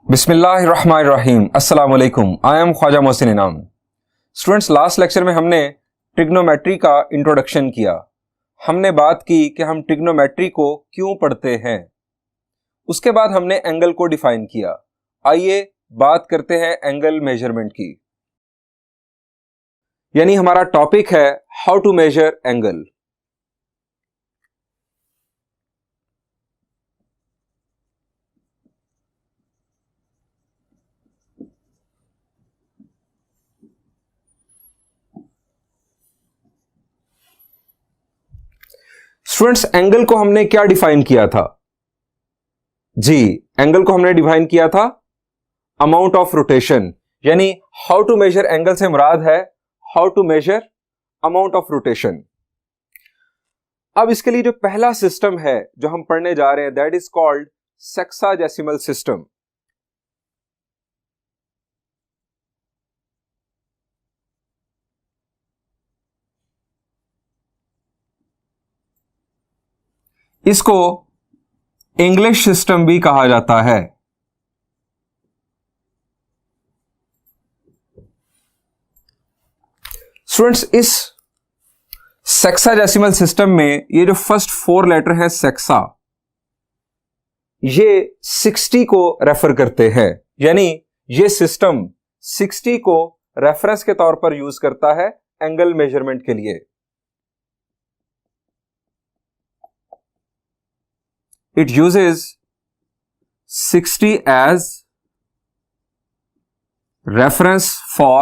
बिस्मिल्लाहिर्रहमानिर्रहीम। अस्सलाम वालेकुम। आई एम ख्वाजा मोहसिन इनाम। स्टूडेंट्स, लास्ट लेक्चर में हमने ट्रिग्नोमेट्री का इंट्रोडक्शन किया। हमने बात की कि हम ट्रिग्नोमेट्री को क्यों पढ़ते हैं। उसके बाद हमने एंगल को डिफाइन किया। आइए बात करते हैं एंगल मेजरमेंट की। यानी हमारा टॉपिक है how to measure angle. Students, angle को हमने क्या डिफाइन किया था? जी, एंगल को हमने डिफाइन किया था अमाउंट ऑफ रोटेशन। यानी हाउ टू मेजर एंगल से मुराद है how to measure amount of rotation. अब इसके लिए जो पहला सिस्टम है जो हम पढ़ने जा रहे हैं, that is called sexagesimal system. इसको इंग्लिश सिस्टम भी कहा जाता है। स्टूडेंट्स, इस सेक्साडेसिमल सिस्टम में ये जो फर्स्ट 4 लेटर है सेक्सा, ये 60 को रेफर करते हैं। यानी ये सिस्टम 60 को रेफरेंस के तौर पर यूज करता है एंगल मेजरमेंट के लिए। It uses 60 as reference for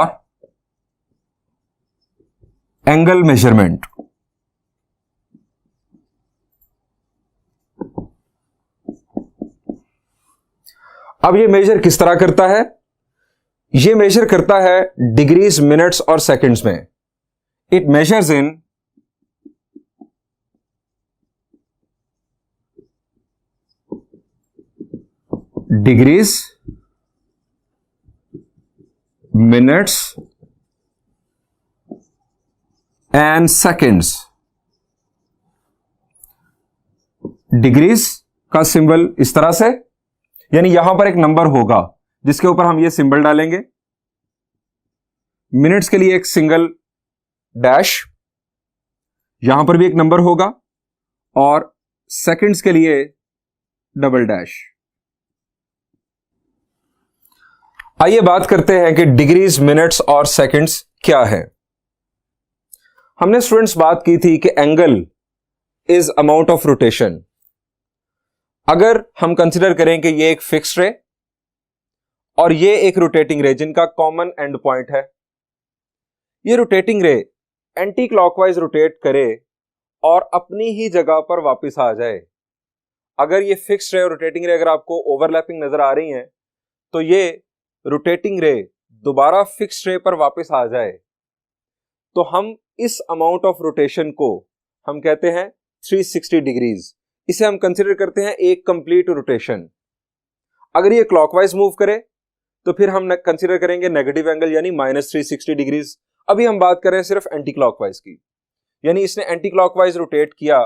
angle measurement. अब ये मेजर किस तरह करता है? ये मेजर करता है डिग्रीज, मिनट्स और सेकंड्स में। It measures in degrees, minutes and seconds. Degrees का सिंबल इस तरह से, यानी यहां पर एक नंबर होगा जिसके ऊपर हम ये सिंबल डालेंगे। मिनट्स के लिए एक सिंगल डैश, यहां पर भी एक नंबर होगा, और सेकेंड्स के लिए डबल डैश। आइए बात करते हैं कि डिग्रीज, मिनट्स और सेकंड्स क्या है। हमने स्टूडेंट्स बात की थी कि angle is amount of rotation. अगर हम कंसिडर करें कि ये एक फिक्स्ड रे और ये एक रोटेटिंग रे जिनका कॉमन एंड पॉइंट है, ये रोटेटिंग रे एंटी क्लॉकवाइज रोटेट करे और अपनी ही जगह पर वापस आ जाए। अगर ये फिक्स्ड रे और रोटेटिंग रे अगर आपको ओवरलैपिंग नजर आ रही हैं, तो ये रोटेटिंग रे दोबारा फिक्स्ड रे पर वापस आ जाए, तो हम इस अमाउंट ऑफ रोटेशन को हम कहते हैं 360 डिग्रीज। इसे हम कंसीडर करते हैं एक कंप्लीट रोटेशन। अगर ये क्लॉकवाइज मूव करे तो फिर हम कंसीडर करेंगे नेगेटिव एंगल, यानी -360 डिग्रीज। अभी हम बात कर रहे हैं सिर्फ एंटी क्लॉकवाइज की, यानी इसने एंटी क्लॉकवाइज रोटेट किया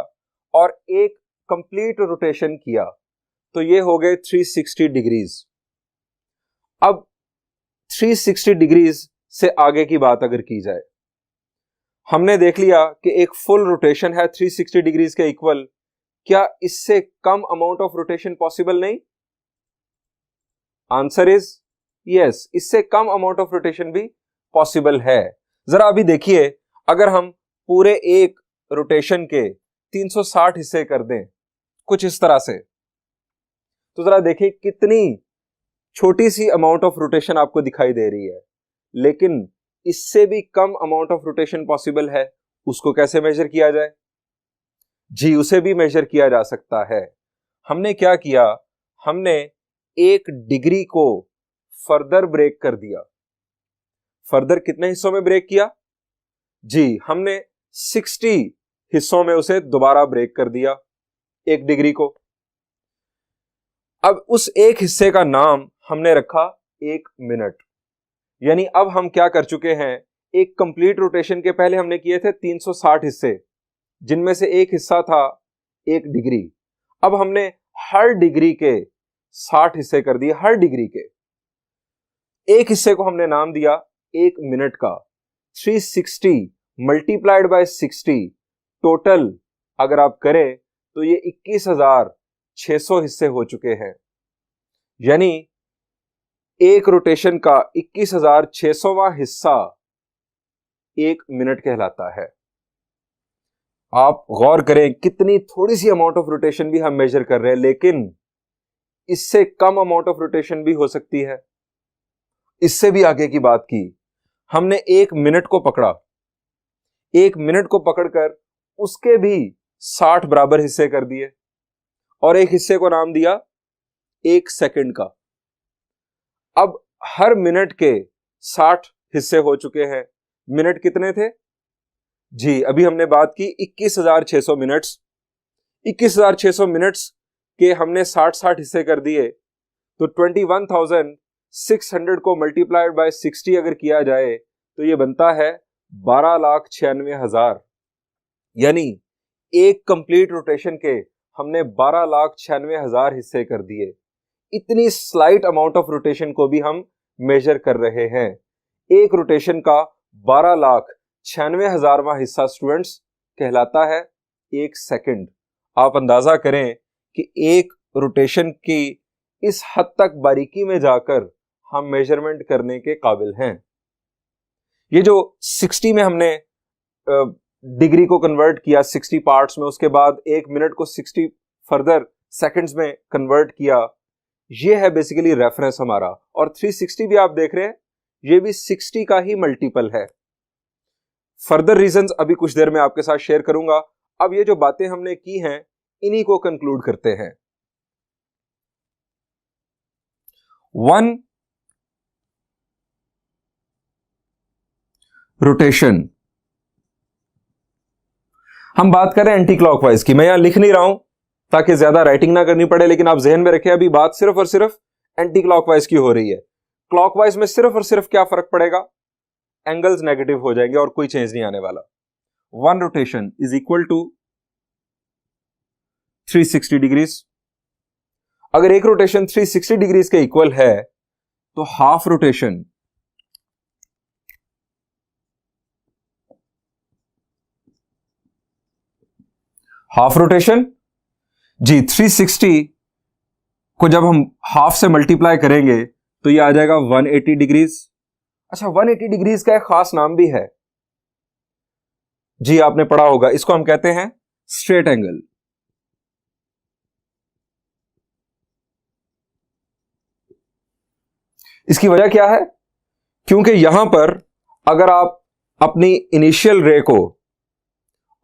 और एक कंप्लीट रोटेशन किया, तो ये हो गए 360 डिग्रीज। अब 360 डिग्रीज से आगे की बात अगर की जाए, हमने देख लिया कि एक फुल रोटेशन है 360 डिग्रीज के इक्वल। क्या इससे कम अमाउंट ऑफ रोटेशन पॉसिबल नहीं? आंसर इज यस, इससे कम अमाउंट ऑफ रोटेशन भी पॉसिबल है। जरा अभी देखिए, अगर हम पूरे एक रोटेशन के 360 हिस्से कर दें कुछ इस तरह से, तो जरा देखिए कितनी छोटी सी अमाउंट ऑफ रोटेशन आपको दिखाई दे रही है। लेकिन इससे भी कम अमाउंट ऑफ रोटेशन पॉसिबल है। उसको कैसे मेजर किया जाए? जी, उसे भी मेजर किया जा सकता है। हमने क्या किया? हमने एक डिग्री को फर्दर ब्रेक कर दिया। फर्दर कितने हिस्सों में ब्रेक किया? जी, हमने 60 हिस्सों में उसे दोबारा ब्रेक कर दिया एक डिग्री को। अब उस एक हिस्से का नाम हमने रखा 1 मिनट। यानी अब हम क्या कर चुके हैं, एक कंप्लीट रोटेशन के पहले हमने किए थे 360 हिस्से, जिनमें से एक हिस्सा था 1 डिग्री। अब हमने हर डिग्री के 60 हिस्से कर दिए हर डिग्री के। एक हिस्से को हमने नाम दिया 1 मिनट का। 360 मल्टीप्लाइड बाय 60 टोटल अगर आप करें तो ये 21,600 हिस्से हो चुके हैं। यानी एक रोटेशन का 21,600वां हिस्सा 1 मिनट कहलाता है। आप गौर करें कितनी थोड़ी सी अमाउंट ऑफ रोटेशन भी हम मेजर कर रहे हैं, लेकिन इससे कम अमाउंट ऑफ रोटेशन भी हो सकती है। इससे भी आगे की बात की, हमने 1 मिनट को पकड़ा, 1 मिनट को पकड़कर उसके भी 60 बराबर हिस्से कर दिए और एक हिस्से को नाम दिया 1 सेकंड का। अब हर मिनट के 60 हिस्से हो चुके हैं। मिनट कितने थे जी? अभी हमने बात की 21,600 मिनट्स। 21,600 मिनट्स के हमने 60 हिस्से कर दिए, तो 21,600 को मल्टीप्लाइड बाय 60 अगर किया जाए तो ये बनता है 12,96,000। यानी एक कंप्लीट रोटेशन के हमने 12,96,000 हिस्से कर दिए। इतनी स्लाइट अमाउंट ऑफ रोटेशन को भी हम मेजर कर रहे हैं। एक रोटेशन का 12,96,000वां हिस्सा स्टूडेंट्स कहलाता है 1 सेकंड। आप अंदाजा करें कि एक रोटेशन की इस हद तक बारीकी में जाकर हम मेजरमेंट करने के काबिल हैं। ये जो 60 में हमने डिग्री को कन्वर्ट किया 60 पार्ट्स में, उसके बाद 1 मिनट को 60 फर्दर सेकंड्स में कन्वर्ट किया, ये है बेसिकली रेफरेंस हमारा। और 360 भी आप देख रहे हैं, ये भी 60 का ही मल्टीपल है। फर्दर रीजंस अभी कुछ देर में आपके साथ शेयर करूंगा। अब ये जो बातें हमने की हैं इन्हीं को कंक्लूड करते हैं। 1 रोटेशन, हम बात करें एंटी क्लॉकवाइज की। मैं यहां लिख नहीं रहा हूं ताकि ज्यादा राइटिंग ना करनी पड़े, लेकिन आप जहन में रखें अभी बात सिर्फ और सिर्फ एंटी क्लॉकवाइज की हो रही है। क्लॉकवाइज में सिर्फ और सिर्फ क्या फर्क पड़ेगा? एंगल्स नेगेटिव हो जाएंगे और कोई चेंज नहीं आने वाला। 1 rotation is equal to 360 degrees. अगर एक रोटेशन 360 डिग्रीज के इक्वल है तो हाफ रोटेशन जी 360 को जब हम हाफ से मल्टीप्लाई करेंगे तो ये आ जाएगा 180 डिग्रीज। अच्छा, 180 डिग्रीज का एक खास नाम भी है जी, आपने पढ़ा होगा, इसको हम कहते हैं स्ट्रेट एंगल। इसकी वजह क्या है? क्योंकि यहां पर अगर आप अपनी इनिशियल रे को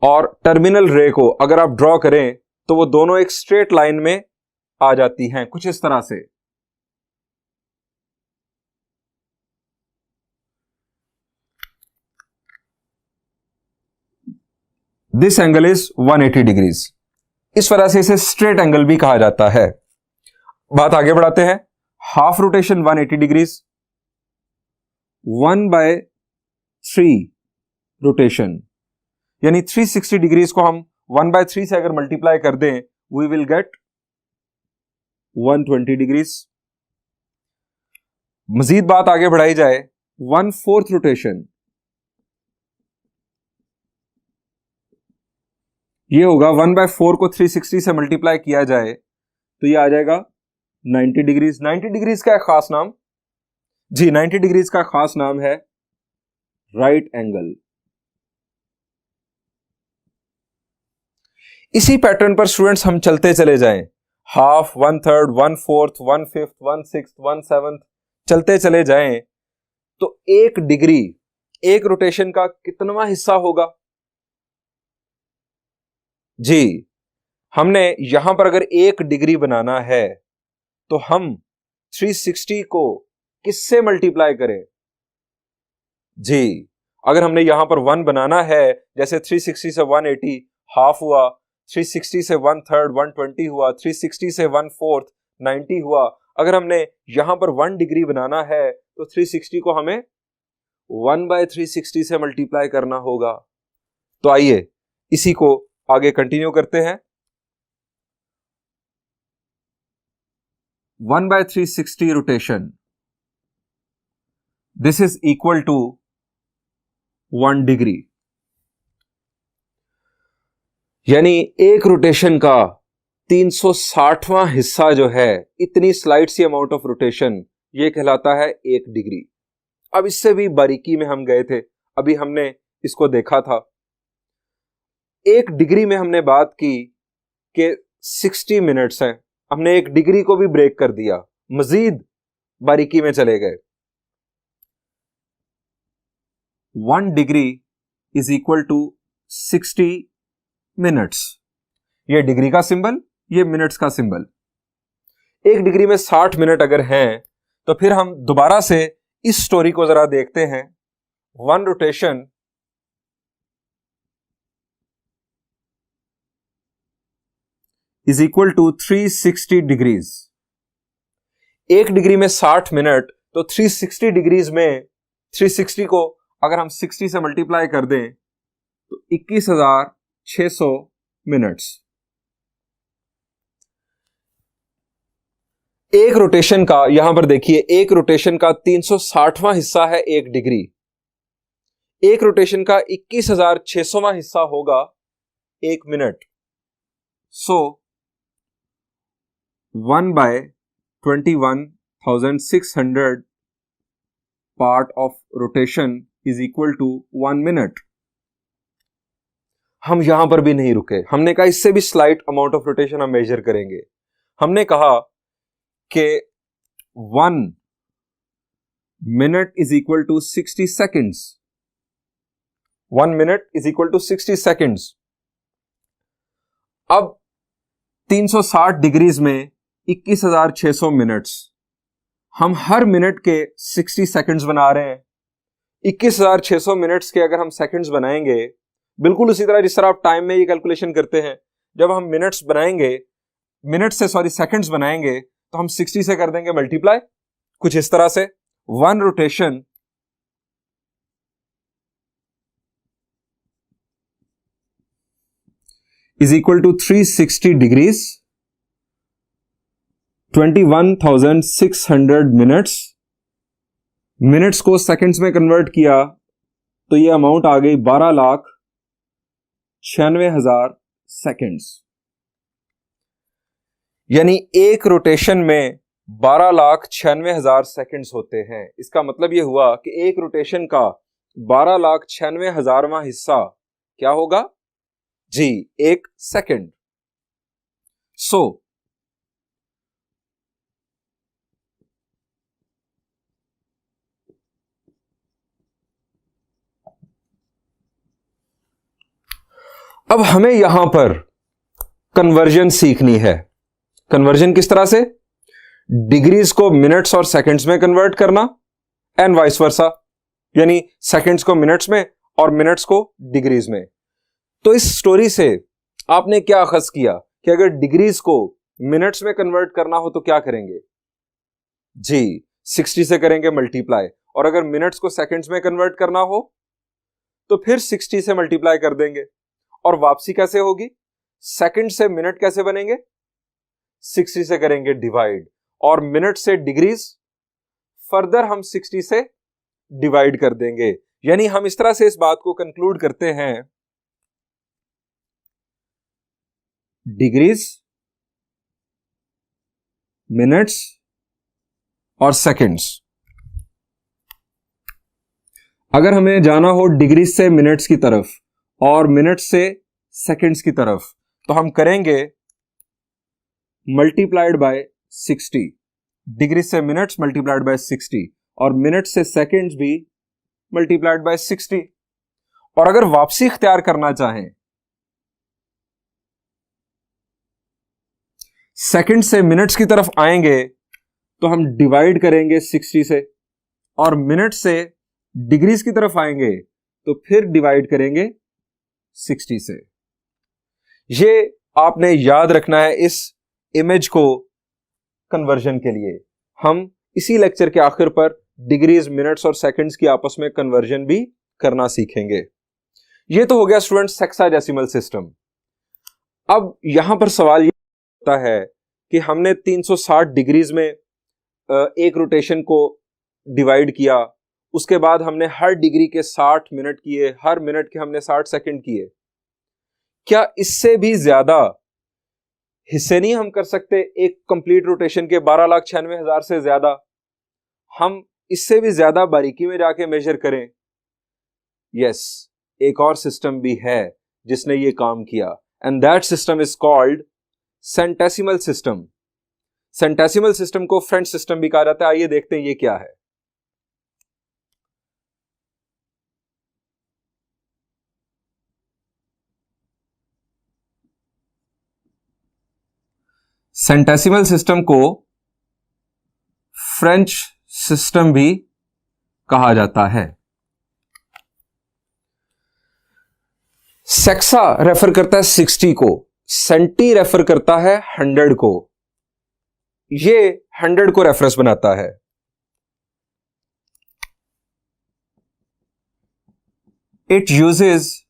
और टर्मिनल रे को अगर आप ड्रॉ करें तो वो दोनों एक स्ट्रेट लाइन में आ जाती हैं, कुछ इस तरह से। This angle is 180 degrees. इस वजह से इसे स्ट्रेट एंगल भी कहा जाता है। बात आगे बढ़ाते हैं। हाफ रोटेशन 180 डिग्रीज, 1/3 रोटेशन, यानी 360 डिग्रीज को हम 1/3 से अगर मल्टीप्लाई कर दें वी विल गेट 120 डिग्रीज। मजीद बात आगे बढ़ाई जाए, 1/4 रोटेशन, ये होगा 1/4 को 360 से मल्टीप्लाई किया जाए तो ये आ जाएगा 90 डिग्रीज। 90 डिग्रीज का एक खास नाम जी, 90 डिग्रीज का खास नाम है राइट एंगल। इसी पैटर्न पर स्टूडेंट्स हम चलते चले जाएं, हाफ, 1/3, 1/4, 1/5, 1/6, 1/7 चलते चले जाएं तो एक डिग्री एक रोटेशन का कितनावां हिस्सा होगा? जी, हमने यहां पर अगर 1 डिग्री बनाना है तो हम 360 को किससे मल्टीप्लाई करें? जी, अगर हमने यहां पर 1 बनाना है, जैसे 360 से 180 हाफ हुआ, 360 से 1/3 120 हुआ, 360 से 1/4 90 हुआ। अगर हमने यहां पर 1 डिग्री बनाना है तो 360 को हमें 1/360 से मल्टीप्लाई करना होगा। तो आइए इसी को आगे कंटिन्यू करते हैं। 1/360 rotation, this is equal to 1 degree. यानी एक रोटेशन का 360वां हिस्सा जो है, इतनी स्लाइड सी अमाउंट ऑफ रोटेशन, ये कहलाता है 1 डिग्री। अब इससे भी बारीकी में हम गए थे, अभी हमने इसको देखा था। 1 डिग्री में हमने बात की कि 60 मिनट्स हैं, हमने 1 डिग्री को भी ब्रेक कर दिया, मजीद बारीकी में चले गए। 1 degree is equal to 60 minutes. ये डिग्री का सिंबल, ये मिनट्स का सिंबल। 1 डिग्री में 60 मिनट अगर हैं, तो फिर हम दोबारा से इस स्टोरी को जरा देखते हैं। 1 rotation is equal to 360 degrees. 1 degree में 60 मिनट, तो 360 डिग्रीज में 360 को अगर हम 60 से मल्टीप्लाई कर दें तो 21,600 मिनट्स। एक रोटेशन का, यहां पर देखिए, एक रोटेशन का 360वां हिस्सा है 1 डिग्री। एक रोटेशन का 21,600वां हिस्सा होगा 1 minute. So 1/21,600 part of rotation is equal to 1 minute. हम यहां पर भी नहीं रुके, हमने कहा इससे भी स्लाइट अमाउंट ऑफ रोटेशन हम मेजर करेंगे। हमने कहा कि 1 minute is equal to 60 seconds. 1 minute is equal to 60 seconds. अब 360 डिग्रीज में 21,600 मिनट्स, हम हर मिनट के 60 सेकेंड्स बना रहे हैं। 21,600 मिनट्स के अगर हम सेकेंड्स बनाएंगे, बिल्कुल उसी तरह जिस तरह आप टाइम में ये कैलकुलेशन करते हैं, जब हम मिनट्स बनाएंगे, सेकेंड्स बनाएंगे, तो हम 60 से कर देंगे मल्टीप्लाई, कुछ इस तरह से। 1 rotation is equal to 360 degrees, 21,600 minutes. Minutes को सेकेंड्स में कन्वर्ट किया तो ये अमाउंट आ गई 12,96,000 सेकेंड्स। यानी एक रोटेशन में 12,96,000 सेकेंड्स होते हैं। इसका मतलब यह हुआ कि एक रोटेशन का 12,96,000वां हिस्सा क्या होगा जी? 1 सेकेंड। सो अब हमें यहां पर कन्वर्जन सीखनी है। कन्वर्जन किस तरह से? डिग्रीज को मिनट्स और सेकंड्स में कन्वर्ट करना एंड वाइस वर्सा, यानी सेकंड्स को मिनट्स में और मिनट्स को डिग्रीज में। तो इस स्टोरी से आपने क्या अखज़ किया कि अगर डिग्रीज को मिनट्स में कन्वर्ट करना हो तो क्या करेंगे जी? 60 से करेंगे मल्टीप्लाई, और अगर मिनट्स को सेकंड्स में कन्वर्ट करना हो तो फिर 60 से मल्टीप्लाई कर देंगे। और वापसी कैसे होगी? सेकंड से मिनट कैसे बनेंगे? 60 से करेंगे डिवाइड, और मिनट से डिग्रीज फर्दर हम 60 से डिवाइड कर देंगे। यानी हम इस तरह से इस बात को कंक्लूड करते हैं, डिग्रीज, मिनट्स और सेकंड्स। अगर हमें जाना हो डिग्रीज से मिनट्स की तरफ और मिनट्स से सेकंड्स की तरफ, तो हम करेंगे मल्टीप्लाइड बाय 60। डिग्री से मिनट्स मल्टीप्लाइड बाय 60 और मिनट से सेकंड्स भी मल्टीप्लाइड बाय 60। और अगर वापसी इख्तियार करना चाहें, सेकंड से मिनट्स की तरफ आएंगे तो हम डिवाइड करेंगे 60 से, और मिनट से डिग्रीज की तरफ आएंगे तो फिर डिवाइड करेंगे 60 से। ये आपने याद रखना है इस इमेज को कन्वर्जन के लिए। हम इसी लेक्चर के आखिर पर डिग्रीज, मिनट्स और सेकंड्स की आपस में कन्वर्जन भी करना सीखेंगे। ये तो हो गया स्टूडेंट्स हेक्साडेसिमल सिस्टम। अब यहां पर सवाल ये होता है कि हमने 360 डिग्रीज में एक रोटेशन को डिवाइड किया, उसके बाद हमने हर डिग्री के 60 मिनट किए, हर मिनट के हमने 60 सेकंड किए। क्या इससे भी ज्यादा हिस्से नहीं हम कर सकते एक कंप्लीट रोटेशन के? 12,96,000 से ज्यादा हम इससे भी ज्यादा बारीकी में जाके मेजर करें। यस, एक और सिस्टम भी है जिसने ये काम किया, and that system is called centesimal system. Centesimal system को फ्रेंच सिस्टम भी कहा जाता है। आइए देखते हैं ये क्या है। सेंटेसिमल सिस्टम को फ्रेंच सिस्टम भी कहा जाता है। सेक्सा रेफर करता है 60 को, सेंटी रेफर करता है 100 को, ये 100 को रेफरेंस बनाता है। It uses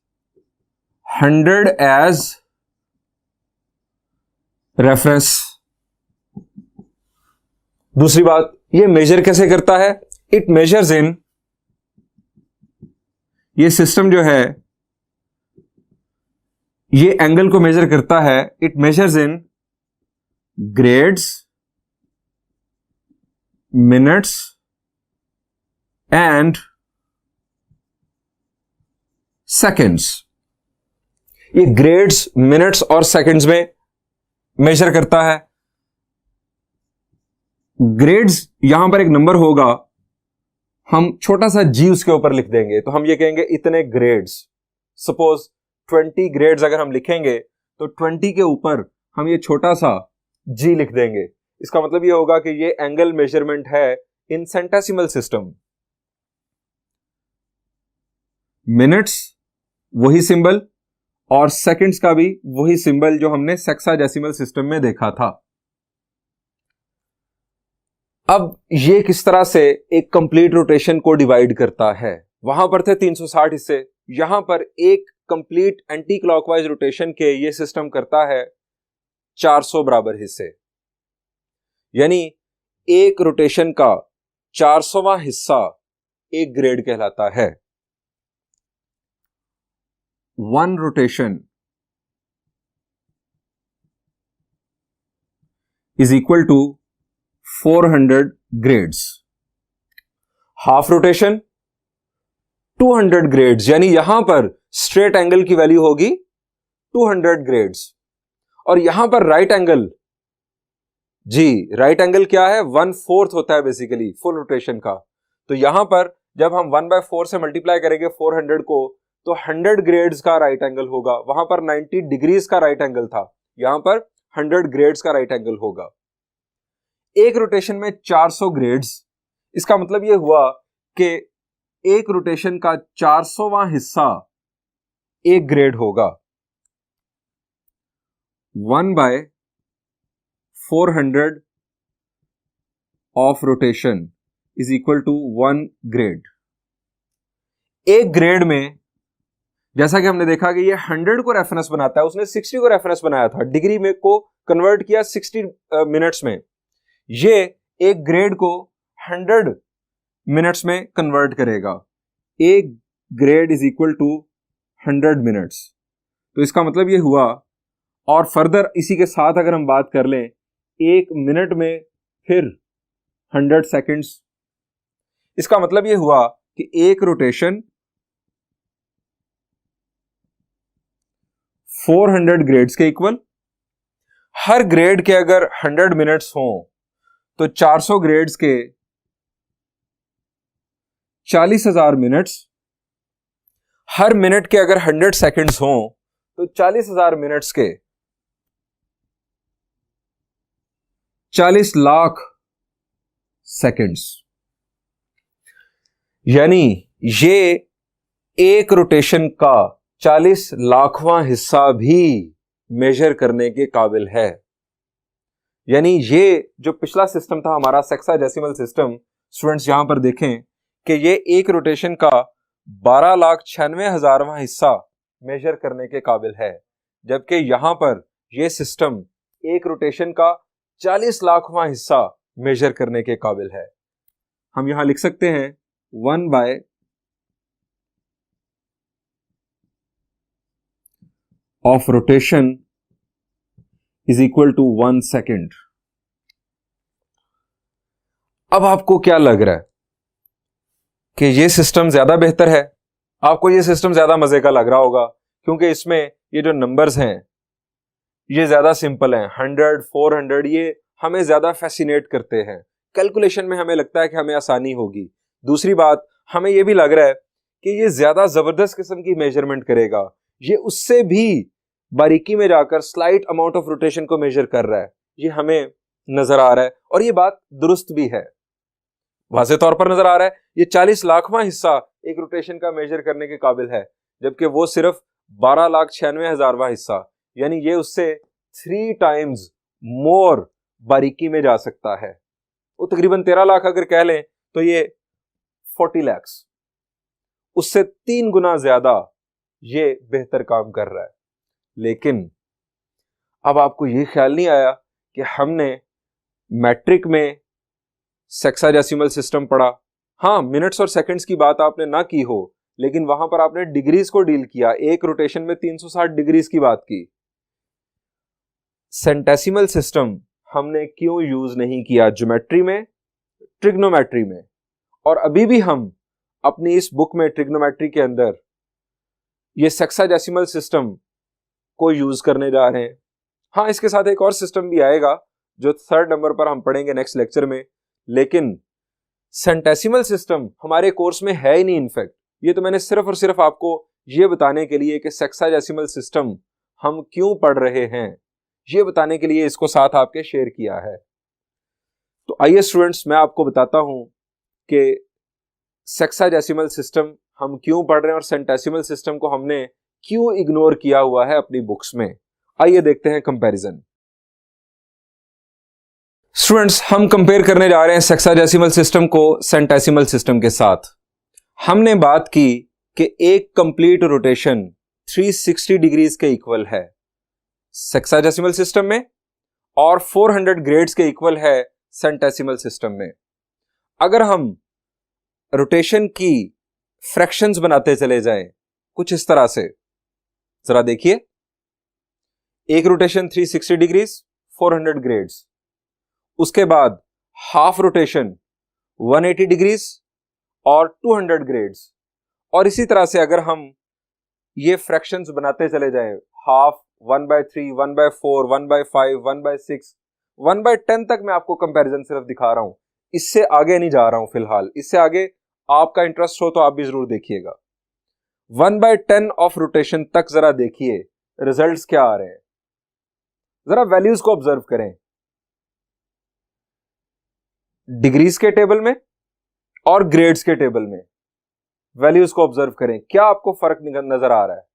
100 as reference. दूसरी बात, ये मेजर कैसे करता है? इट मेजर्स इन, ये सिस्टम जो है ये एंगल को मेजर करता है। It measures in grades, minutes and seconds. ये ग्रेड्स, मिनट्स और सेकेंड्स में मेजर करता है। ग्रेड्स, यहां पर एक नंबर होगा, हम छोटा सा जी उसके ऊपर लिख देंगे, तो हम ये कहेंगे इतने ग्रेड्स। सपोज 20 ग्रेड्स अगर हम लिखेंगे तो 20 के ऊपर हम ये छोटा सा जी लिख देंगे। इसका मतलब ये होगा कि ये एंगल मेजरमेंट है इन सेंटेसिमल सिस्टम। मिनट्स वही सिंबल और सेकंड्स का भी वही सिंबल जो हमने सेक्साडेसिमल सिस्टम में देखा था। अब ये किस तरह से एक कंप्लीट रोटेशन को डिवाइड करता है? वहां पर थे 360 हिस्से, यहां पर एक कंप्लीट एंटी क्लॉकवाइज रोटेशन के ये सिस्टम करता है 400 बराबर हिस्से। यानी एक रोटेशन का 400वां हिस्सा एक ग्रेड कहलाता है। One rotation is equal to 400 grades. Half rotation 200 grades, यानी यहां पर स्ट्रेट एंगल की वैल्यू होगी 200 ग्रेड्स। और यहां पर राइट एंगल, जी राइट एंगल क्या है? 1/4 होता है बेसिकली फुल रोटेशन का। तो यहां पर जब हम 1/4 से मल्टीप्लाई करेंगे 400 को, तो 100 ग्रेड्स का राइट एंगल होगा। वहां पर 90 डिग्रीज का राइट एंगल था, यहां पर 100 ग्रेड्स का राइट एंगल होगा। एक रोटेशन में 400 ग्रेड्स, इसका मतलब यह हुआ कि एक रोटेशन का 400वां हिस्सा एक ग्रेड होगा। 1/400 of rotation is equal to 1 grade. एक ग्रेड में जैसा कि हमने देखा कि ये 100 को रेफरेंस बनाता है, उसने 60 को रेफरेंस बनाया था, डिग्री में को कन्वर्ट किया 60 मिनट्स में। ये एक ग्रेड को 100 मिनट्स में कन्वर्ट करेगा। एक grade is equal to 100 minutes. तो इसका मतलब ये हुआ, और फर्दर इसी के साथ अगर हम बात कर लें, एक मिनट में फिर 100 सेकंड्स। इसका मतलब ये हुआ कि एक रोटेशन 400 ग्रेड्स के इक्वल। हर ग्रेड के अगर 100 मिनट्स हों तो 400 ग्रेड्स के 40,000 मिनट्स। हर मिनट के अगर 100 सेकंड्स हों तो 40,000 मिनट्स के 40 लाख सेकंड्स। यानी ये एक रोटेशन का 40 लाखवां हिस्सा भी मेजर करने के काबिल है। यानी ये जो पिछला सिस्टम था हमारा सेक्साडेसिमल सिस्टम, स्टूडेंट्स यहां पर देखें कि ये एक रोटेशन का 12,96,000वां हिस्सा मेजर करने के काबिल है, जबकि यहां पर यह सिस्टम एक रोटेशन का 40 लाखवां हिस्सा मेजर करने के काबिल है। हम यहां लिख सकते हैं 1 by of rotation is equal to 1 second. अब आपको क्या लग रहा है कि ये सिस्टम ज्यादा बेहतर है? आपको ये सिस्टम ज्यादा मजे का लग रहा होगा क्योंकि इसमें ये जो नंबर्स हैं ये ज्यादा सिंपल हैं। 100, 400 ये हमें ज्यादा फैसिनेट करते हैं। कैलकुलेशन में हमें लगता है कि हमें आसानी होगी। दूसरी बात, हमें ये भी लग रहा है कि ये ज्यादा जबरदस्त किस्म की मेजरमेंट करेगा। ये उससे भी बारीकी में जाकर स्लाइट अमाउंट ऑफ रोटेशन को मेजर कर रहा है। ये हमें नजर आ रहा है और ये बात दुरुस्त भी है, वाज़े तौर पर नजर आ रहा है। ये 40 लाखवां हिस्सा एक रोटेशन का मेजर करने के काबिल है, जबकि वो सिर्फ 12,96,000वां हिस्सा, यानी ये उससे 3 टाइम्स मोर बारीकी में जा सकता है। वो तकरीबन 13 लाख अगर कह लें तो ये 40 लाख, उससे 3 गुना ज्यादा ये बेहतर काम कर रहा है। लेकिन अब आपको ये ख्याल नहीं आया कि हमने मैट्रिक में सेक्साडेसिमल सिस्टम पढ़ा। हाँ, मिनट्स और सेकंड्स की बात आपने ना की हो, लेकिन वहां पर आपने डिग्रीज को डील किया। एक रोटेशन में 360 डिग्रीज की बात की। सेंटेसिमल सिस्टम हमने क्यों यूज नहीं किया ज्योमेट्री में, ट्रिग्नोमेट्री में? और अभी भी हम अपनी इस बुक में ट्रिग्नोमेट्री के अंदर ये सेक्साडेसिमल सिस्टम को यूज करने जा रहे हैं। हाँ, इसके साथ एक और सिस्टम भी आएगा जो 3rd नंबर पर हम पढ़ेंगे नेक्स्ट लेक्चर में, लेकिन सेंटेसिमल सिस्टम हमारे कोर्स में है ही नहीं। इनफैक्ट ये तो मैंने सिर्फ और सिर्फ आपको ये बताने के लिए कि सेक्साडेसिमल सिस्टम हम क्यों पढ़ रहे हैं, ये बताने के लिए इसको साथ आपके शेयर किया है। तो आइए स्टूडेंट्स, मैं आपको बताता हूं कि सेक्साडेसिमल सिस्टम हम क्यों पढ़ रहे हैं और सेंटेसिमल सिस्टम को हमने क्यों इग्नोर किया हुआ है अपनी बुक्स में। आइए देखते हैं कंपैरिजन। स्टूडेंट्स, हम कंपेयर करने जा रहे हैं सेक्साडेसिमल सिस्टम को सेंटेसिमल सिस्टम के साथ। हमने बात की कि एक कंप्लीट रोटेशन 360 डिग्रीज के इक्वल है सेक्साडेसिमल सिस्टम में और 400 ग्रेड्स के इक्वल है सेंटेसिमल सिस्टम में। अगर हम रोटेशन की फ्रैक्शंस बनाते चले जाएं कुछ इस तरह से, जरा देखिए, एक रोटेशन 360 डिग्रीज 400 ग्रेड्स, उसके बाद हाफ रोटेशन 180 डिग्रीज और 200 ग्रेड्स, और इसी तरह से अगर हम ये फ्रैक्शंस बनाते चले जाएं, हाफ, 1/3, 1/4, 1/5, 1/6, 1/10 तक मैं आपको कंपैरिजन सिर्फ दिखा रहा हूं, इससे आगे नहीं जा रहा हूं फिलहाल। इससे आगे आपका इंटरेस्ट हो तो आप भी जरूर देखिएगा। 1/10 ऑफ रोटेशन तक जरा देखिए रिजल्ट्स क्या आ रहे हैं, जरा वैल्यूज को ऑब्जर्व करें डिग्रीज के टेबल में और ग्रेड्स के टेबल में। वैल्यूज को ऑब्जर्व करें, क्या आपको फर्क नजर आ रहा है?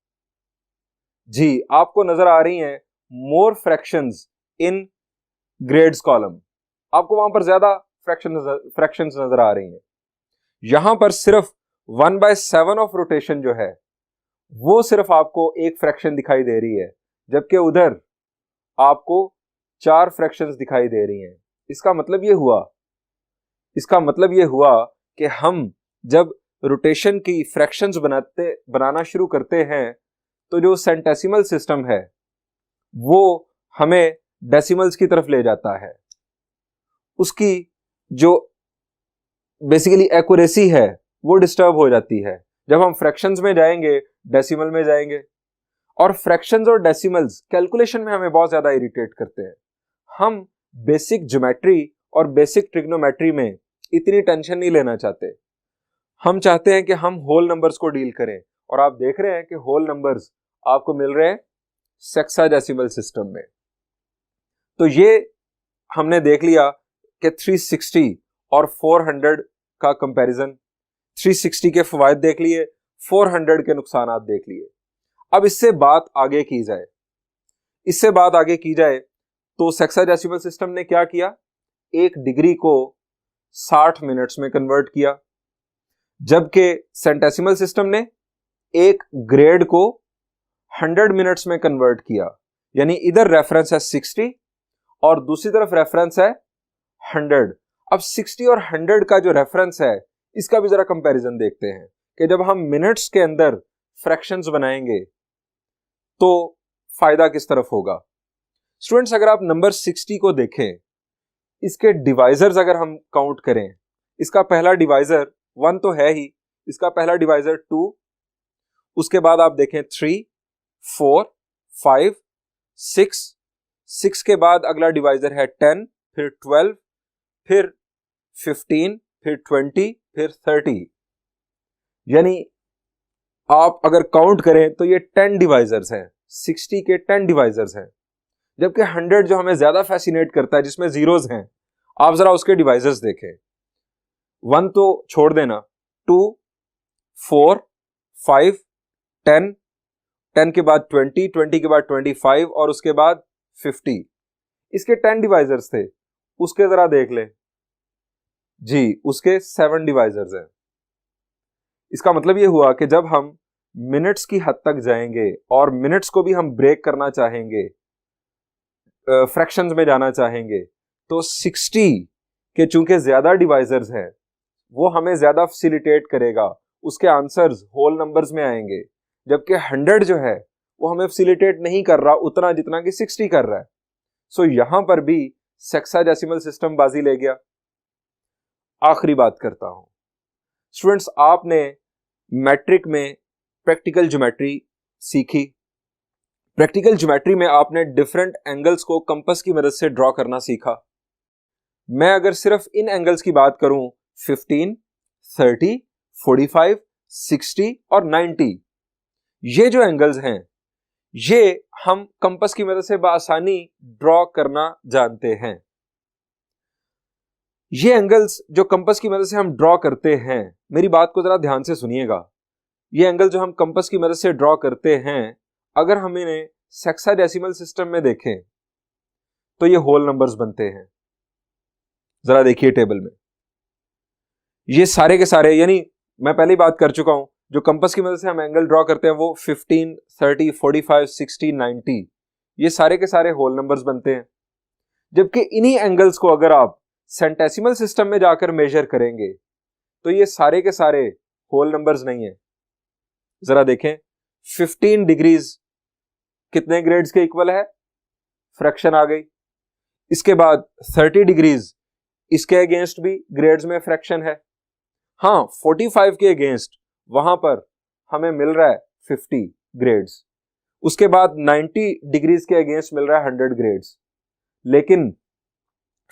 जी, आपको नजर आ रही हैं मोर फ्रैक्शंस इन ग्रेड्स कॉलम। आपको वहां पर ज्यादा फ्रैक्शंस नजर आ रही हैं। यहां पर सिर्फ 1/7 ऑफ रोटेशन जो है वो सिर्फ आपको एक फ्रैक्शन दिखाई दे रही है, जबकि उधर आपको 4 फ्रैक्शंस दिखाई दे रही हैं। इसका मतलब ये हुआ कि हम जब रोटेशन की फ्रैक्शंस बनाना शुरू करते हैं तो जो सेंटेसिमल सिस्टम है वो हमें डेसिमल्स की तरफ ले जाता है। उसकी जो बेसिकली एक्यूरेसी है वो डिस्टर्ब हो जाती है। जब हम फ्रैक्शंस में जाएंगे डेसिमल में जाएंगे, और फ्रैक्शंस और डेसिमल्स कैलकुलेशन में हमें बहुत ज्यादा इरिटेट करते हैं। हम बेसिक ज्योमेट्री और बेसिक ट्रिग्नोमेट्री में इतनी टेंशन नहीं लेना चाहते। हम चाहते हैं कि हम होल नंबर्स को डील करें, और आप देख रहे हैं कि होल नंबर्स आपको मिल रहे हैं सेक्साडेसिमल सिस्टम में। तो ये हमने देख लिया कि 360 और 400 का कंपैरिजन, 360 के फवायद देख लिए, 400 के नुकसानात देख लिए। अब इससे बात आगे की जाए तो सेक्साडेसिमल सिस्टम ने क्या किया, एक डिग्री को 60 मिनट्स में कन्वर्ट किया, जबकि सेंटेसिमल सिस्टम ने एक ग्रेड को 100 मिनट्स में कन्वर्ट किया। यानी इधर रेफरेंस है 60 और दूसरी तरफ रेफरेंस है 100। अब 60 और 100 का जो रेफरेंस है इसका भी जरा कंपैरिजन देखते हैं कि जब हम मिनट्स के अंदर फ्रैक्शंस बनाएंगे तो फायदा किस तरफ होगा। स्टूडेंट्स, अगर आप नंबर 60 को देखें, इसके डिवाइजर्स अगर हम काउंट करें, इसका पहला डिवाइजर 1 तो है ही, इसका पहला डिवाइजर 2, उसके बाद आप देखें 3, 4, 5, 6, 6 के बाद अगला डिवाइजर है 10, फिर 12, फिर 15, फिर 20, फिर 30। यानी आप अगर काउंट करें तो ये 10 डिवाइजर्स हैं, 60 के 10 डिवाइजर्स हैं। जबकि 100 जो हमें ज्यादा फैसिनेट करता है, जिसमें जीरोस हैं, आप जरा उसके डिवाइजर्स देखें। 1 तो छोड़ देना, 2, 4, 5, 10, 10 के बाद 20, 20 के बाद 25 और उसके बाद 50। इसके 10 डिवाइजर्स थे, उसके जरा देख ले जी, उसके 7 डिवाइजर्स हैं। इसका मतलब यह हुआ कि जब हम मिनट्स की हद तक जाएंगे और मिनट्स को भी हम ब्रेक करना चाहेंगे, फ्रैक्शंस में जाना चाहेंगे, तो 60 के चूंकि ज्यादा डिवाइजर्स हैं वो हमें ज्यादा फैसिलिटेट करेगा, उसके आंसर्स होल नंबर्स में आएंगे। जबकि 100 जो है वो हमें फैसिलिटेट नहीं कर रहा उतना जितना कि 60 कर रहा है। सो यहां पर भी सेक्साडेसिमल सिस्टम बाजी ले गया। आखिरी बात करता हूं स्टूडेंट्स, आपने मैट्रिक में प्रैक्टिकल ज्योमेट्री सीखी। प्रैक्टिकल ज्योमेट्री में आपने डिफरेंट एंगल्स को कंपास की मदद से ड्रॉ करना सीखा। मैं अगर सिर्फ इन एंगल्स की बात करूं, 15, 30, 45, 60 और 90, ये जो एंगल्स हैं ये हम कंपास की मदद से बआसानी ड्रॉ करना जानते हैं। ये एंगल्स जो कंपास की मदद से हम ड्रॉ करते हैं, मेरी बात को जरा ध्यान से सुनिएगा, ये एंगल जो हम कंपास की मदद से ड्रॉ करते हैं, अगर हम इन्हें सेक्साडेसिमल सिस्टम में देखें तो ये होल नंबर्स बनते हैं। जरा देखिए टेबल में, ये सारे के सारे, यानी मैं पहले ही बात कर चुका हूं, जो कंपास की मदद से हम एंगल ड्रॉ करते हैं वो 15, 30, 45, 60, 90, ये सारे के सारे होल नंबर्स बनते हैं। जबकि इन्हीं एंगल्स को अगर आप सेंटेसिमल सिस्टम में जाकर मेजर करेंगे तो ये सारे के सारे होल नंबर्स नहीं है। जरा देखें, 15 डिग्रीज कितने ग्रेड्स के इक्वल है, फ्रैक्शन आ गई। इसके बाद 30 डिग्रीज, इसके अगेंस्ट भी ग्रेड्स में फ्रैक्शन है। हाँ, 45 के अगेंस्ट वहां पर हमें मिल रहा है 50 ग्रेड्स। उसके बाद 90 डिग्रीज के अगेंस्ट मिल रहा है 100 ग्रेड्स। लेकिन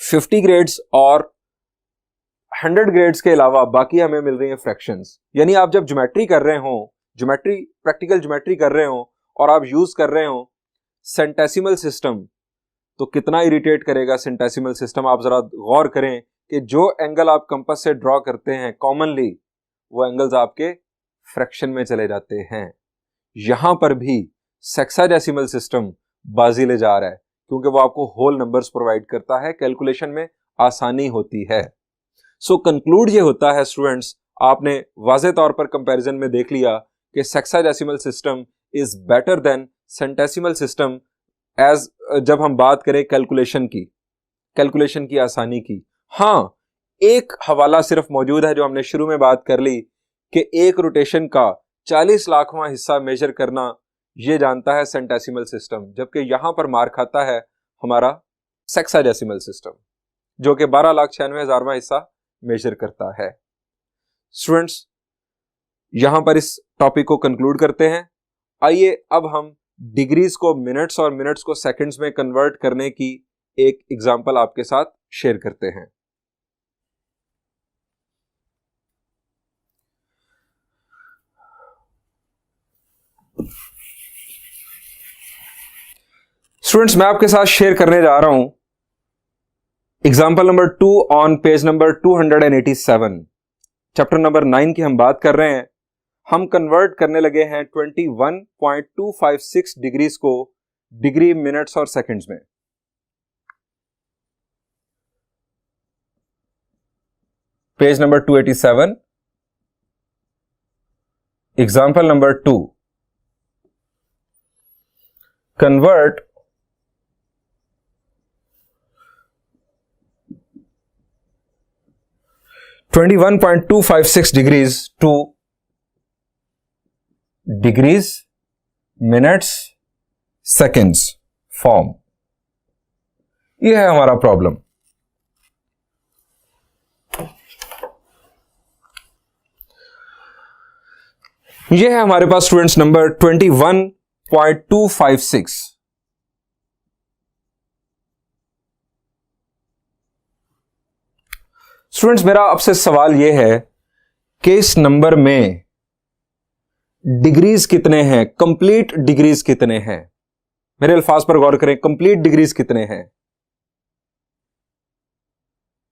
50 ग्रेड्स और 100 ग्रेड्स के अलावा बाकी हमें मिल रही हैं फ्रैक्शंस। यानी आप जब ज्योमेट्री कर रहे हो, ज्योमेट्री, प्रैक्टिकल ज्योमेट्री कर रहे हो और आप यूज कर रहे हो सेंटेसिमल सिस्टम, तो कितना इरिटेट करेगा सेंटेसिमल सिस्टम। आप जरा गौर करें कि जो एंगल आप कंपास से ड्रॉ करते हैं कॉमनली, वो एंगल्स आपके फ्रैक्शन में चले जाते हैं। यहां पर भी सेक्साडेसिमल सिस्टम बाजी ले जा रहा है क्योंकि वो आपको होल नंबर्स प्रोवाइड करता है, कैलकुलेशन में आसानी होती है। सो कंक्लूड ये होता है स्टूडेंट्स, आपने वाज़ेह तौर पर कंपैरिजन में देख लिया कि sexadecimal system is better than centesimal system as जब हम बात करें कैलकुलेशन की आसानी की। हाँ, एक हवाला सिर्फ मौजूद है जो हमने शुरू में बात कर ली कि एक रोटेशन का 40 लाखवां हिस्सा मेजर करना ये जानता है सेंटेसिमल सिस्टम, जबकि यहां पर मार खाता है हमारा सेक्साडेसिमल सिस्टम जो कि 12,96,000वां हिस्सा मेजर करता है। स्टूडेंट्स, यहां पर इस टॉपिक को कंक्लूड करते हैं। आइए अब हम डिग्रीज को मिनट्स और मिनट्स को सेकंड्स में कन्वर्ट करने की एक एग्जांपल आपके साथ शेयर करते हैं। स्टूडेंट्स, मैं आपके साथ शेयर करने जा रहा हूं example number 2 on page number 287। Chapter number 9 की हम बात कर रहे हैं। हम कन्वर्ट करने लगे हैं 21.256 डिग्रीज को डिग्री, मिनट्स और सेकंड्स में। Page number 287, example number 2, convert 21.256 degrees two degrees minutes seconds form. यह है हमारा प्रॉब्लम। यह है हमारे पास स्टूडेंट्स नंबर 21.256। स्टूडेंट्स मेरा आपसे सवाल यह है कि इस नंबर में डिग्रीज कितने हैं, कंप्लीट डिग्रीज कितने हैं। मेरे अल्फाज पर गौर करें, कंप्लीट डिग्रीज कितने हैं।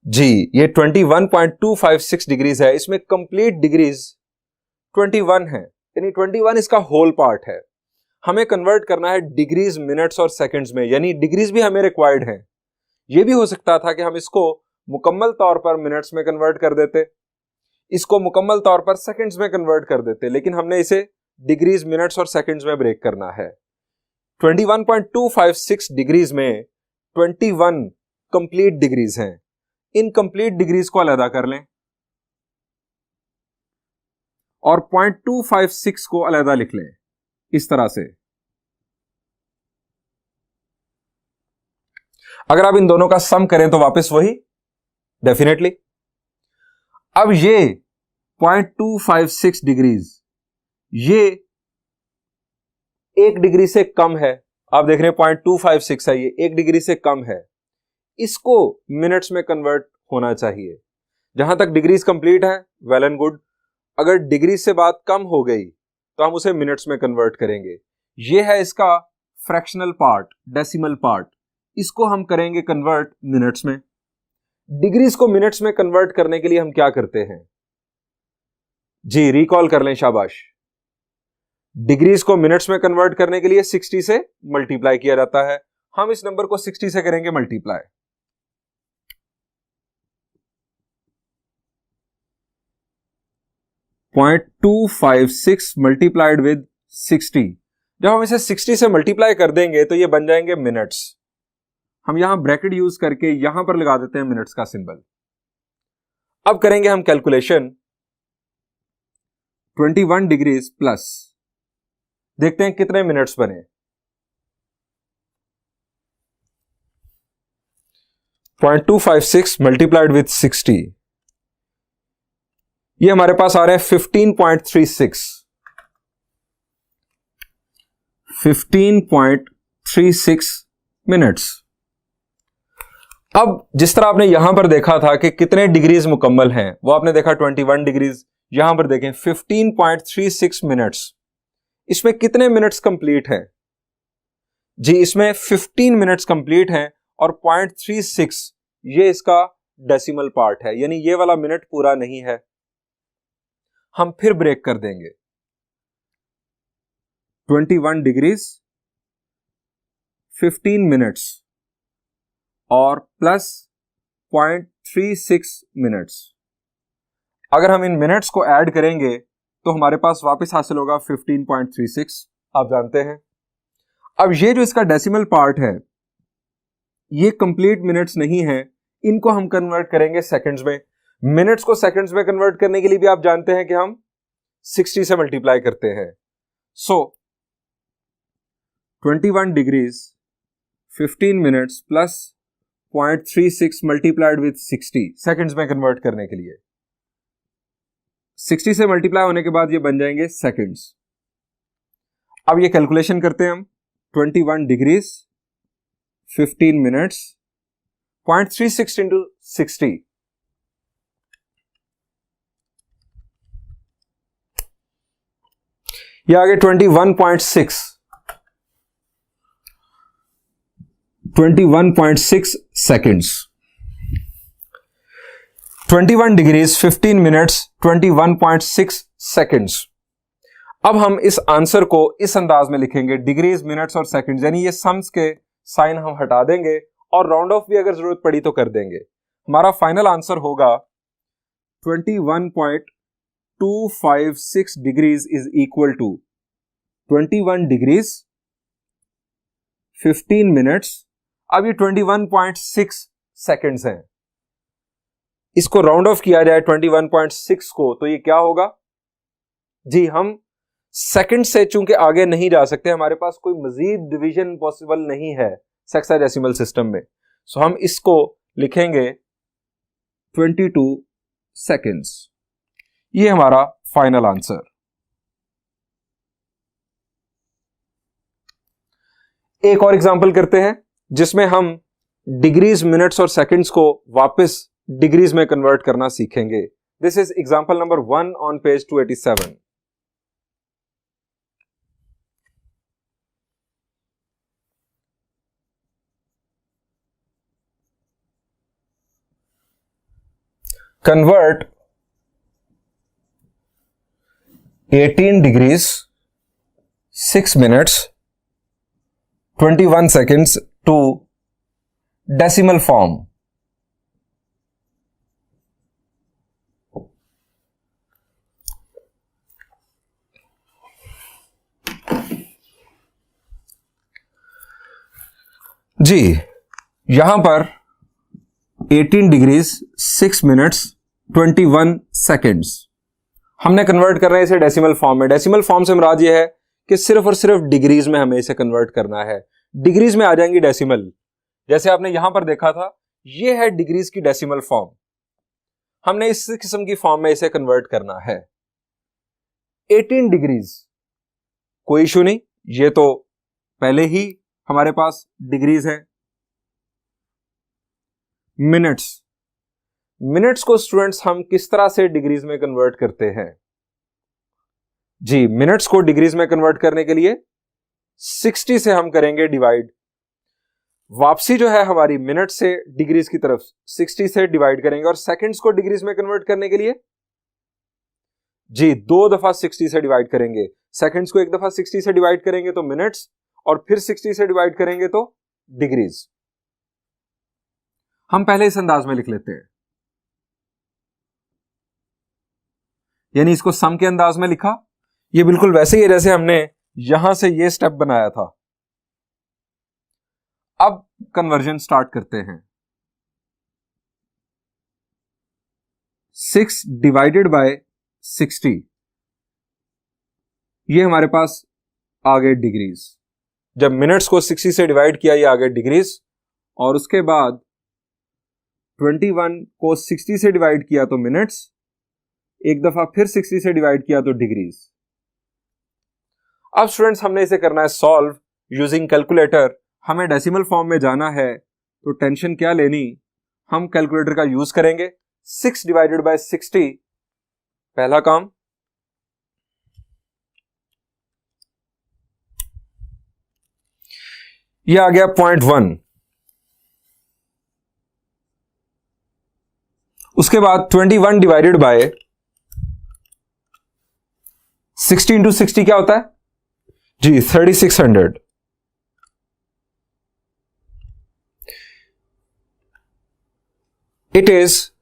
जी ये 21.256 डिग्रीज है, इसमें कंप्लीट डिग्रीज 21 है, यानी 21 इसका होल पार्ट है। हमें कन्वर्ट करना है डिग्रीज मिनट्स और सेकंड्स में, यानी डिग्रीज भी हमें रिक्वायर्ड है। यह भी हो सकता था कि हम इसको मुकम्मल तौर पर मिनट्स में कन्वर्ट कर देते, इसको मुकम्मल तौर पर सेकंड्स में कन्वर्ट कर देते, लेकिन हमने इसे डिग्रीज मिनट्स और सेकंड्स में ब्रेक करना है। 21.256 डिग्रीज में 21 कंप्लीट डिग्रीज हैं। इन कंप्लीट डिग्रीज को अलग कर लें और 0.256 को अलग लिख लें इस तरह से। अगर आप इन दोनों का सम करें तो वापस वही डेफिनेटली। अब ये 0.256 डिग्रीज ये 1 डिग्री से कम है। आप देख रहे हैं 0.256 है, ये 1 डिग्री से कम है। इसको मिनट्स में कन्वर्ट होना चाहिए। जहां तक डिग्रीज कंप्लीट है वेल एंड गुड। अगर डिग्री से बात कम हो गई तो हम उसे मिनट्स में कन्वर्ट करेंगे। यह है इसका फ्रैक्शनल पार्ट, डेसिमल पार्ट, इसको हम करेंगे कन्वर्ट मिनट्स में। डिग्रीज को मिनट्स में कन्वर्ट करने के लिए हम क्या करते हैं जी, रिकॉल कर लें, शाबाश। डिग्रीज को मिनट्स में कन्वर्ट करने के लिए 60 से मल्टीप्लाई किया जाता है। हम इस नंबर को 60 से करेंगे मल्टीप्लाई। .256 multiplied with 60। जब हम इसे 60 से मल्टीप्लाई कर देंगे तो ये बन जाएंगे मिनट्स। हम यहां ब्रैकेट यूज करके यहां पर लगा देते हैं मिनट्स का सिंबल। अब करेंगे हम कैलकुलेशन 21 डिग्रीज प्लस, देखते हैं कितने मिनट्स बने। 0.256 मल्टीप्लाइड विद 60, ये हमारे पास आ रहे हैं 15.36 मिनट्स। अब जिस तरह आपने यहां पर देखा था कि कितने डिग्रीज मुकम्मल हैं, वो आपने देखा 21 डिग्रीज। यहां पर देखें 15.36 मिनट्स। इसमें कितने मिनट्स कंप्लीट हैं जी, इसमें 15 मिनट्स कंप्लीट हैं और 0.36 ये इसका डेसिमल पार्ट है, यानी ये वाला मिनट पूरा नहीं है। हम फिर ब्रेक कर देंगे 21 डिग्रीज 15 मिनट्स और प्लस 0.36 मिनट्स। अगर हम इन मिनट्स को ऐड करेंगे तो हमारे पास वापस हासिल होगा 15.36, आप जानते हैं। अब ये जो इसका डेसिमल पार्ट है ये कंप्लीट मिनट्स नहीं है, इनको हम कन्वर्ट करेंगे सेकंड्स में। मिनट्स को सेकंड्स में कन्वर्ट करने के लिए भी आप जानते हैं कि हम 60 से मल्टीप्लाई करते हैं। सो 21 degrees 15 minutes plus 0.36 multiplied with 60 seconds में कन्वर्ट करने के लिए। 60 से मल्टीप्लाई होने के बाद ये बन जाएंगे सेकंड्स। अब ये कैलकुलेशन करते हैं हम 21 डिग्रीज 15 मिनट्स 0.36 इंटू 60, ये आगे 21.6 सेकेंड्स। 21 degrees 15 minutes 21.6 seconds. अब हम इस आंसर को इस अंदाज में लिखेंगे, डिग्रीज मिनट्स और सेकेंड्स, यानी ये सम्स के साइन हम हटा देंगे और राउंड ऑफ भी अगर जरूरत पड़ी तो कर देंगे। हमारा फाइनल आंसर होगा 21.256 degrees is equal to 21 degrees 15 minutes. अब ये 21.6 सेकेंड्स हैं। इसको राउंड ऑफ किया जाए 21.6 को, तो ये क्या होगा जी, हम सेकंड से चूंकि आगे नहीं जा सकते, हमारे पास कोई मजीद डिवीजन पॉसिबल नहीं है हेक्साडेसिमल सिस्टम में, सो हम इसको लिखेंगे 22 सेकेंड्स। ये हमारा फाइनल आंसर। एक और एग्जांपल करते हैं जिसमें हम डिग्रीज, मिनट्स और सेकंड्स को वापस डिग्रीज में कन्वर्ट करना सीखेंगे। This is example number 1 on page 287। Convert 18 degrees 6 minutes 21 seconds to decimal form. जी, यहां पर 18 डिग्रीज 6 मिनट्स 21 सेकेंड्स हमने कन्वर्ट करना है इसे डेसिमल फॉर्म में। डेसिमल फॉर्म से मुराद ये है कि सिर्फ और सिर्फ डिग्रीज में हमें इसे कन्वर्ट करना है। डिग्रीज में आ जाएंगी डेसिमल, जैसे आपने यहां पर देखा था, ये है डिग्रीज की डेसिमल फॉर्म। हमने इस किस्म की फॉर्म में इसे कन्वर्ट करना है। 18 डिग्रीज कोई इशू नहीं, ये तो पहले ही हमारे पास डिग्रीज है। मिनट्स को स्टूडेंट्स हम किस तरह से डिग्रीज में कन्वर्ट करते हैं जी? मिनट्स को डिग्रीज में कन्वर्ट करने के लिए 60 से हम करेंगे डिवाइड। वापसी जो है हमारी मिनट से डिग्रीज की तरफ 60 से डिवाइड करेंगे, और सेकंड्स को डिग्रीज में कन्वर्ट करने के लिए जी 2 दफा 60 से डिवाइड करेंगे। सेकंड्स को एक दफा 60 से डिवाइड करेंगे तो मिनट्स, और फिर 60 से डिवाइड करेंगे तो डिग्रीज। हम पहले इस अंदाज में लिख लेते हैं, यानी इसको सम के अंदाज में लिखा। ये बिल्कुल वैसे ही है जैसे हमने यहां से ये स्टेप बनाया था। अब कन्वर्जन स्टार्ट करते हैं। 6 डिवाइडेड बाय 60, ये हमारे पास आ गए डिग्रीज। जब मिनट्स को 60 से डिवाइड किया, ये आ गए डिग्रीज, और उसके बाद 21 को 60 से डिवाइड किया तो मिनट्स, एक दफा फिर 60 से डिवाइड किया तो डिग्रीज। अब स्टूडेंट्स हमने इसे करना है सॉल्व यूजिंग कैलकुलेटर। हमें डेसिमल फॉर्म में जाना है तो टेंशन क्या लेनी, हम कैलकुलेटर का यूज करेंगे। 6 डिवाइडेड बाय 60 पहला काम, यह आ गया 0.1। उसके बाद 21 डिवाइडेड बाय 60 इंटू 60 क्या होता है जी? 3600। इट इज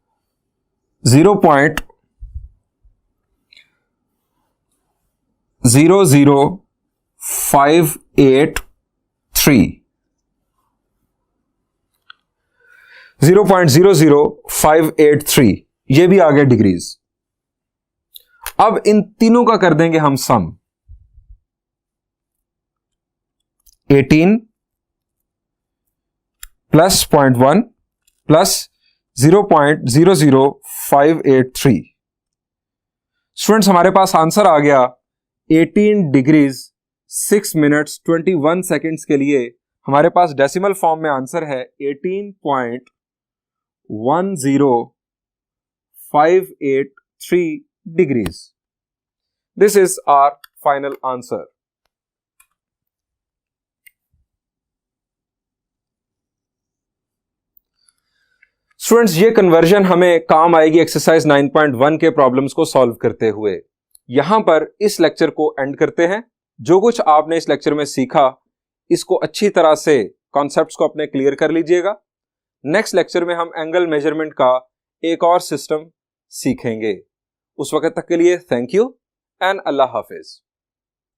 0.00583 0.00583, ये भी आ गया डिग्रीज। अब इन तीनों का कर देंगे हम सम। 18 प्लस 0.1 प्लस 0.00583। स्टूडेंट्स हमारे पास आंसर आ गया 18 डिग्रीज 6 मिनट्स 21 सेकेंड्स के लिए हमारे पास डेसिमल फॉर्म में आंसर है 18.10583 degrees. This is our final answer. Students ये कन्वर्जन हमें काम आएगी एक्सरसाइज 9.1 के प्रॉब्लम्स को सॉल्व करते हुए। यहां पर इस लेक्चर को एंड करते हैं। जो कुछ आपने इस लेक्चर में सीखा, इसको अच्छी तरह से कॉन्सेप्ट्स को अपने क्लियर कर लीजिएगा। नेक्स्ट लेक्चर में हम एंगल मेजरमेंट का एक और सिस्टम सीखेंगे। उस वक्त तक के लिए thank you and Allah Hafiz.